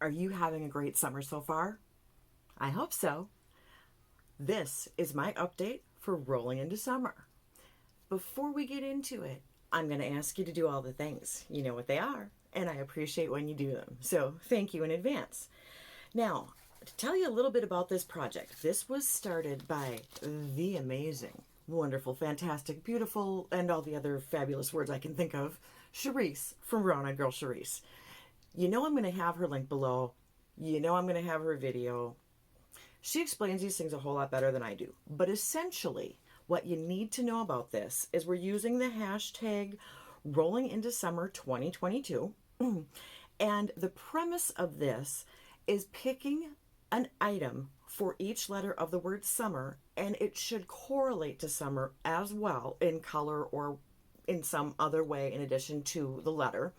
Are you having a great summer so far? I hope so. This is my update for rolling into summer. Before we get into it, I'm going to ask you to do all the things. You know what they are, and I appreciate when you do them. So thank you in advance. Now, to tell you a little bit about this project, this was started by the amazing, wonderful, fantastic, beautiful, and all the other fabulous words I can think of, Cherise from BrownEyedGirlCherise. You know I'm going to have her link below. You know I'm going to have her video. She explains these things a whole lot better than I do. But essentially, what you need to know about this is we're using the hashtag rolling into summer 2022. And the premise of this is picking an item for each letter of the word summer, and it should correlate to summer as well in color or in some other way in addition to the letter.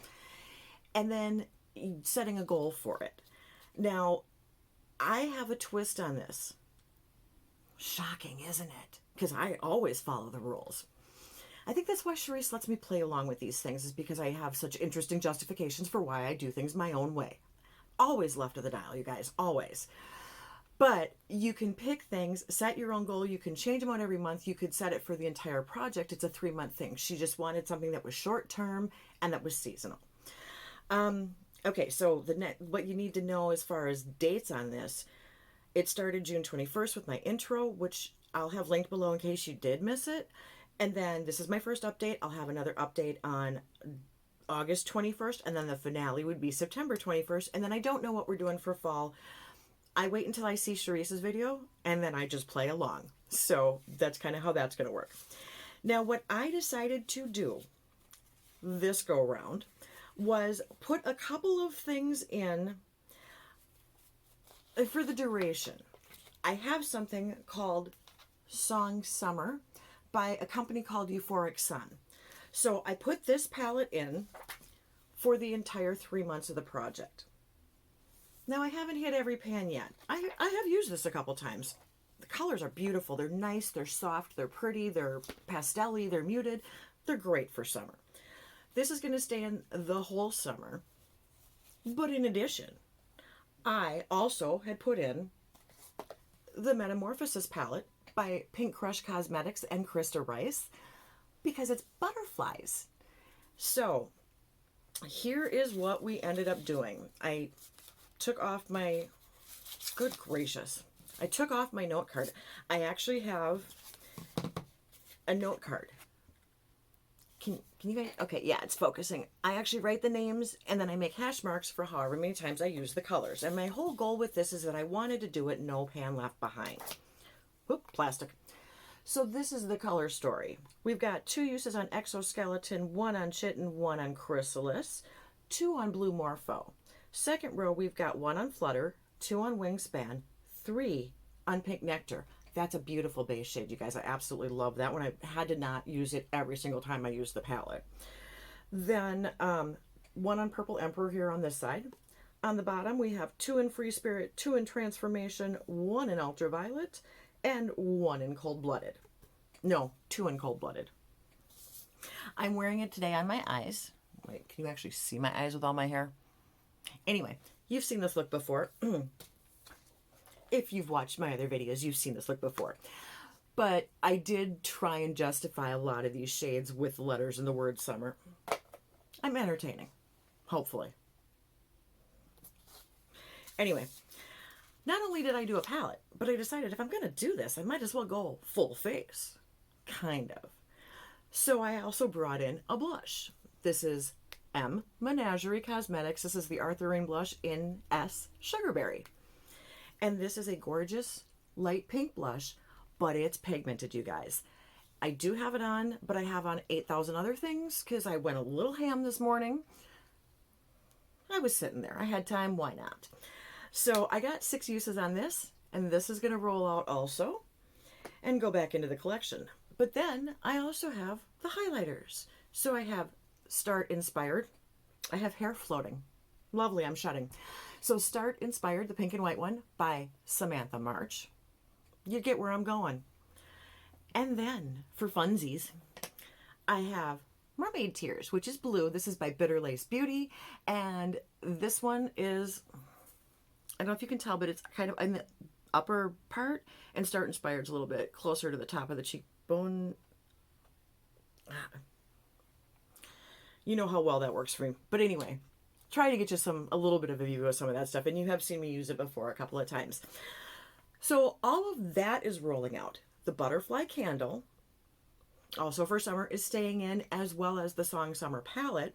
And then setting a goal for it. Now, I have a twist on this. Shocking, isn't it? Because I always follow the rules. I think that's why Cherise lets me play along with these things, is because I have such interesting justifications for why I do things my own way. Always left of the dial, you guys, always. But you can pick things, set your own goal. You can change them out every month. You could set it for the entire project. It's a 3-month thing. She just wanted something that was short term and that was seasonal. Okay, so what you need to know as far as dates on this, it started June 21st with my intro, which I'll have linked below in case you did miss it. And then this is my first update. I'll have another update on August 21st, and then the finale would be September 21st. And then I don't know what we're doing for fall. I wait until I see Cherise's video, and then I just play along. So that's kind of how that's going to work. Now, what I decided to do this go around was put a couple of things in for the duration. I have something called Song Summer by a company called Euphoric Sun. So I put this palette in for the entire 3 months of the project. Now, I haven't hit every pan yet. I have used this a couple times. The colors are beautiful. They're nice, they're soft, they're pretty, they're pastel-y, they're muted. They're great for summer. This is going to stay in the whole summer. But in addition, I also had put in the Metamorphosis palette by Pink Crush Cosmetics and Krista Rice because it's butterflies. So here is what we ended up doing. I took off my, good gracious, I took off my note card. I actually have a note card. Can you guys, okay, yeah, it's focusing. I actually write the names and then I make hash marks for however many times I use the colors. And my whole goal with this is that I wanted to do it no pan left behind. Whoop, plastic. So this is the color story. We've got 2 uses on Exoskeleton, 1 on Chitin, 1 on Chrysalis, 2 on Blue Morpho. Second row, we've got 1 on Flutter, 2 on Wingspan, 3 on Pink Nectar. That's a beautiful base shade, you guys. I absolutely love that one. I had to not use it every single time I used the palette. Then 1 on Purple Emperor here on this side. On the bottom, we have 2 in Free Spirit, 2 in Transformation, 1 in Ultraviolet, and 1 in Cold Blooded. No, 2 in Cold Blooded. I'm wearing it today on my eyes. Wait, can you actually see my eyes with all my hair? Anyway, you've seen this look before. If you've watched my other videos, you've seen this look before. But I did try and justify a lot of these shades with letters in the word summer. I'm entertaining, hopefully. Anyway, not only did I do a palette, but I decided if I'm going to do this, I might as well go full face. Kind of. So I also brought in a blush. This is M Menagerie Cosmetics. This is the Arthurine blush in S Sugarberry. And this is a gorgeous light pink blush, but it's pigmented, you guys. I do have it on, but I have on 8,000 other things because I went a little ham this morning. I was sitting there. I had time. Why not? So I got 6 uses on this, and this is going to roll out also and go back into the collection. But then I also have the highlighters. So I have Start Inspired. I have Hair Floating. Lovely, I'm shutting. So Start Inspired, the pink and white one, by Samantha March. You get where I'm going. And then, for funsies, I have Mermaid Tears, which is blue. This is by Bitter Lace Beauty. And this one is I don't know if you can tell, but it's kind of in the upper part and Start Inspired's a little bit closer to the top of the cheekbone. You know how well that works for me. But anyway, try to get you a little bit of a view of some of that stuff. And you have seen me use it before a couple of times. So all of that is rolling out. The butterfly candle, also for summer, is staying in, as well as the Song Summer palette.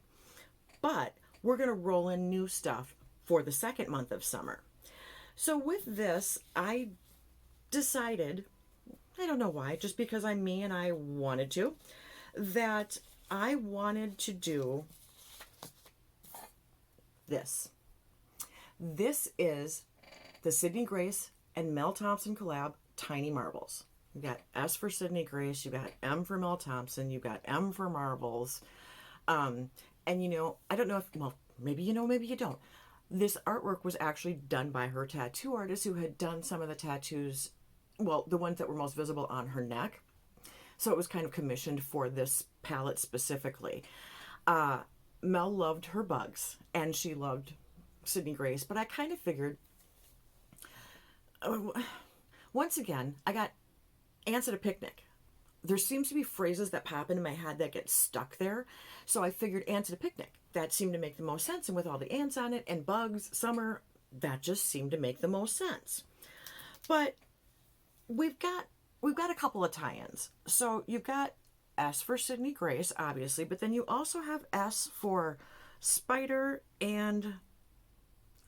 But we're going to roll in new stuff for the second month of summer. So with this, I decided, I don't know why, just because I'm me and I wanted to, that I wanted to do this. This is the Sydney Grace and Mel Thompson collab, Tiny Marbles. You got S for Sydney Grace, you got M for Mel Thompson, you got M for Marbles. And you know, I don't know if, well, maybe you know, maybe you don't. This artwork was actually done by her tattoo artist who had done some of the tattoos, well, the ones that were most visible on her neck. So it was kind of commissioned for this palette specifically. Mel loved her bugs, and she loved Sydney Grace, but I kind of figured, once again, I got ants at a picnic. There seems to be phrases that pop into my head that get stuck there. So I figured ants at a picnic. That seemed to make the most sense. And with all the ants on it and bugs, summer, that just seemed to make the most sense. But we've got a couple of tie-ins. So you've got S for Sydney Grace, obviously, but then you also have S for Spider and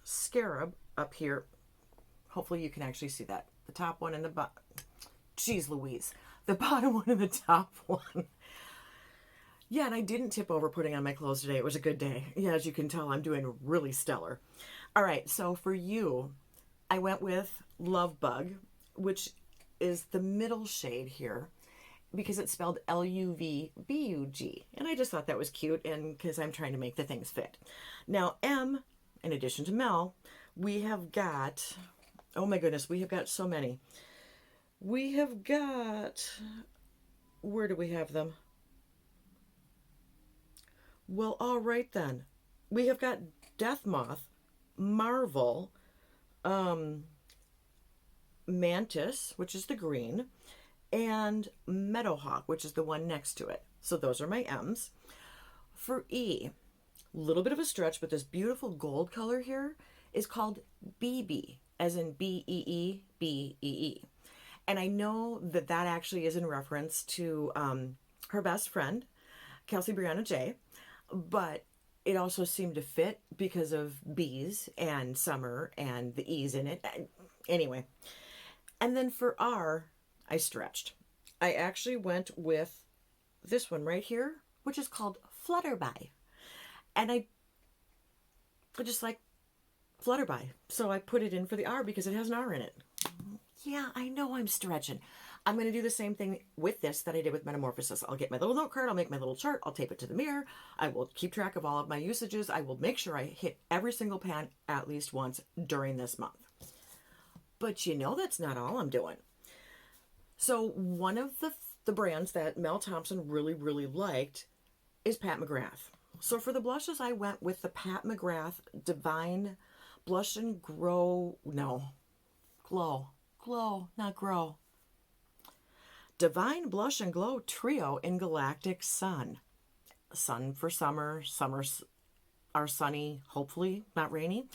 Scarab up here. Hopefully you can actually see that. The top one and the bottom. Jeez Louise. The bottom one and the top one. Yeah, and I didn't tip over putting on my clothes today. It was a good day. Yeah, as you can tell, I'm doing really stellar. All right, so for you, I went with Love Bug, which is the middle shade here, because it's spelled L-U-V-B-U-G. And I just thought that was cute, and because I'm trying to make the things fit. Now, M, in addition to Mel, we have got, oh my goodness, we have got so many. We have got, where do we have them? Well, all right then. We have got Death Moth, Marvel, Mantis, which is the green, and Meadowhawk, which is the one next to it. So those are my M's. For E, a little bit of a stretch, but this beautiful gold color here is called BB, as in B-E-E, B-E-E. And I know that that actually is in reference to her best friend, Kelsey Brianna J. But it also seemed to fit because of bees and summer and the E's in it. Anyway. And then for R, I stretched. I actually went with this one right here, which is called Flutterby. And I just like Flutterby. So I put it in for the R because it has an R in it. Yeah, I know I'm stretching. I'm going to do the same thing with this that I did with Metamorphosis. I'll get my little note card, I'll make my little chart, I'll tape it to the mirror, I will keep track of all of my usages, I will make sure I hit every single pan at least once during this month. But you know that's not all I'm doing. So one of the brands that Mel Thompson really, really liked is Pat McGrath. So for the blushes, I went with the Pat McGrath Divine Blush and Glow, not Grow. Divine Blush and Glow Trio in Galactic Sun. Sun for summer. Summers are sunny, hopefully, not rainy.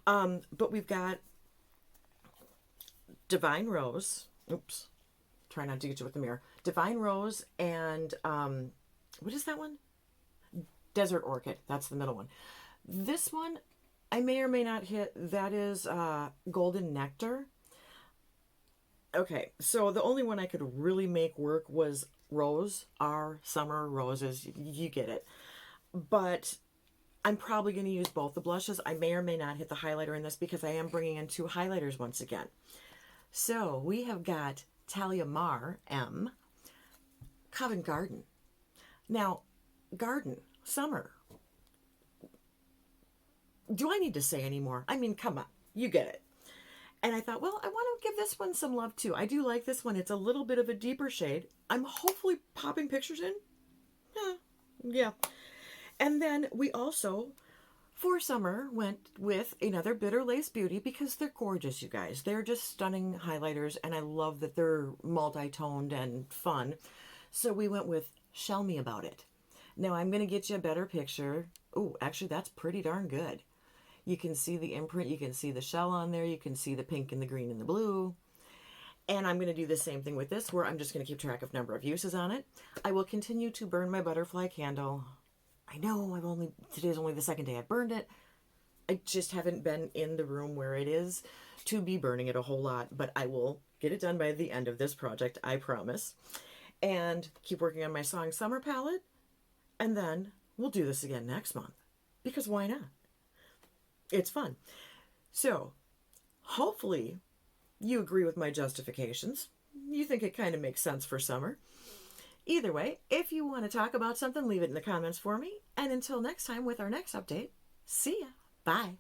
But we've got Divine Rose. Oops. Try not to get you with the mirror. Divine Rose and, what is that one? Desert Orchid. That's the middle one. This one, I may or may not hit. That is Golden Nectar. Okay, so the only one I could really make work was Rose, R, Summer Roses. You get it. But I'm probably going to use both the blushes. I may or may not hit the highlighter in this because I am bringing in two highlighters once again. So we have got Talia Mar, M, Covent Garden. Now, garden, summer. Do I need to say any more? I mean, come on, you get it. And I thought, well, I want to give this one some love too. I do like this one. It's a little bit of a deeper shade. I'm hopefully popping pictures in. Yeah. And then we also, For summer, went with another Bitter Lace Beauty because they're gorgeous, you guys. They're just stunning highlighters, and I love that they're multi-toned and fun. So we went with Shell Me About It. Now I'm going to get you a better picture. Oh, actually, that's pretty darn good. You can see the imprint. You can see the shell on there. You can see the pink and the green and the blue. And I'm going to do the same thing with this, where I'm just going to keep track of number of uses on it. I will continue to burn my butterfly candle. I know today's only the second day I've burned it. I just haven't been in the room where it is to be burning it a whole lot, but I will get it done by the end of this project, I promise. And keep working on my Song Summer palette, and then we'll do this again next month, because why not? It's fun. So, hopefully, you agree with my justifications. You think it kind of makes sense for summer. Either way, if you want to talk about something, leave it in the comments for me. And until next time with our next update, see ya. Bye.